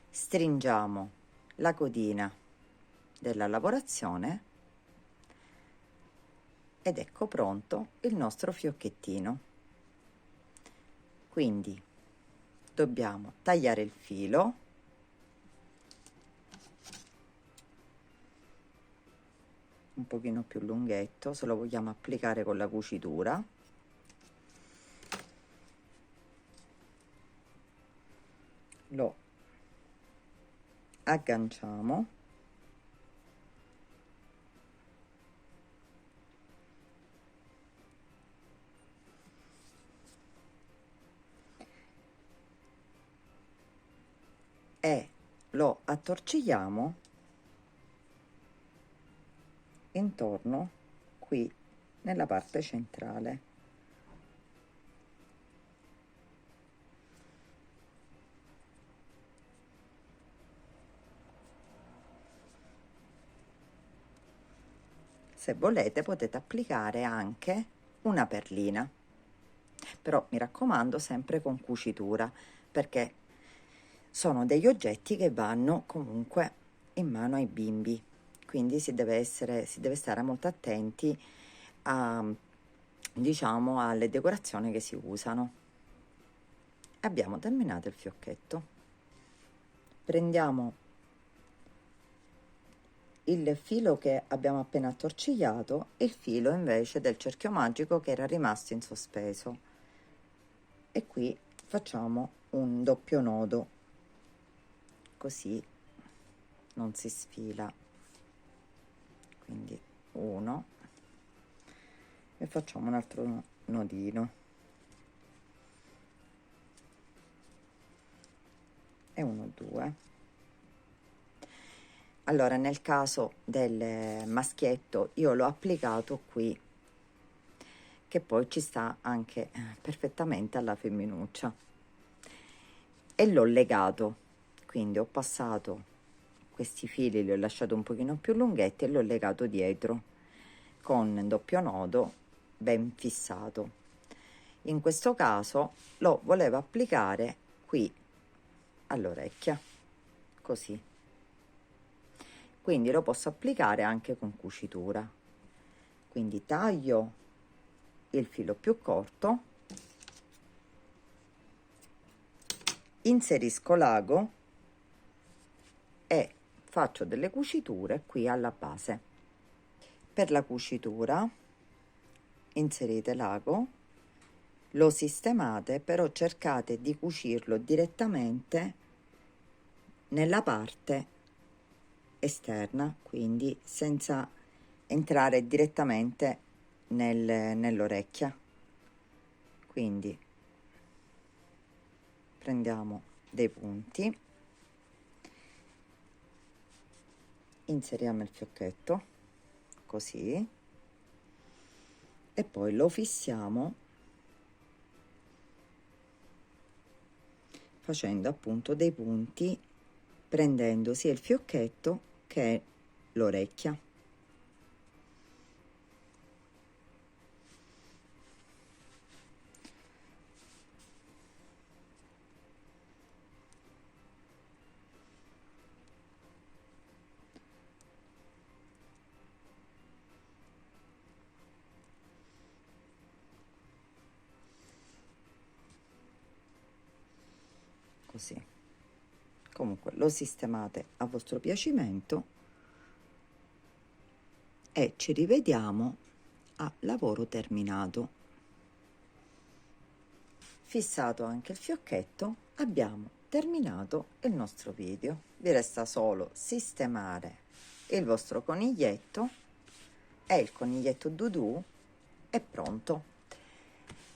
Stringiamo la codina della lavorazione ed ecco pronto il nostro fiocchettino. Quindi dobbiamo tagliare il filo, un pochino più lunghetto se lo vogliamo applicare con la cucitura. Lo agganciamo e lo attorcigliamo intorno qui nella parte centrale. Se volete potete applicare anche una perlina, però mi raccomando sempre con cucitura, perché sono degli oggetti che vanno comunque in mano ai bimbi, quindi si deve stare molto attenti a, diciamo, alle decorazioni che si usano. Abbiamo terminato il fiocchetto. Prendiamo il filo che abbiamo appena attorcigliato e il filo invece del cerchio magico che era rimasto in sospeso, e qui facciamo un doppio nodo, così non si sfila, quindi uno, e facciamo un altro nodino e uno, due. Allora, nel caso del maschietto io l'ho applicato qui, che poi ci sta anche perfettamente alla femminuccia, e l'ho legato, quindi ho passato questi fili, li ho lasciati un pochino più lunghetti e l'ho legato dietro con doppio nodo ben fissato. In questo caso lo volevo applicare qui all'orecchia, così, quindi lo posso applicare anche con cucitura. Quindi taglio il filo più corto, inserisco l'ago e faccio delle cuciture qui alla base. Per la cucitura inserite l'ago, lo sistemate, però cercate di cucirlo direttamente nella parte esterna, quindi senza entrare direttamente nell'orecchia. Quindi prendiamo dei punti, inseriamo il fiocchetto così e poi lo fissiamo facendo appunto dei punti, prendendo sia il fiocchetto che l'orecchia. Così. Comunque lo sistemate a vostro piacimento e ci rivediamo a lavoro terminato. Fissato anche il fiocchetto, abbiamo terminato il nostro video. Vi resta solo sistemare il vostro coniglietto e il coniglietto Dudu è pronto.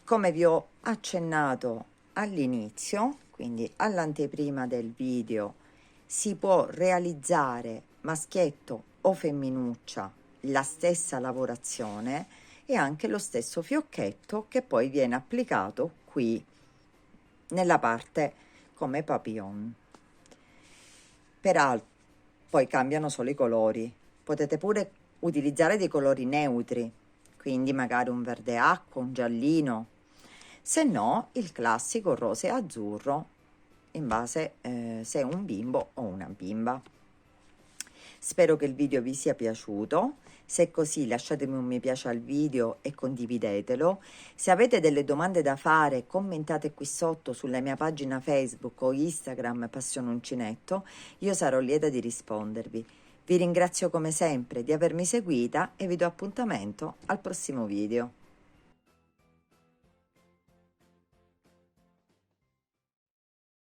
Come vi ho accennato all'inizio, quindi all'anteprima del video, si può realizzare maschietto o femminuccia la stessa lavorazione e anche lo stesso fiocchetto che poi viene applicato qui nella parte come papillon. Peraltro poi cambiano solo i colori, potete pure utilizzare dei colori neutri, quindi magari un verde acqua, un giallino, se no il classico rosa e azzurro, in base se è un bimbo o una bimba. Spero che il video vi sia piaciuto. Se è così, lasciatemi un mi piace al video e condividetelo. Se avete delle domande da fare, commentate qui sotto sulla mia pagina Facebook o Instagram Passione Uncinetto, io sarò lieta di rispondervi. Vi ringrazio come sempre di avermi seguita e vi do appuntamento al prossimo video.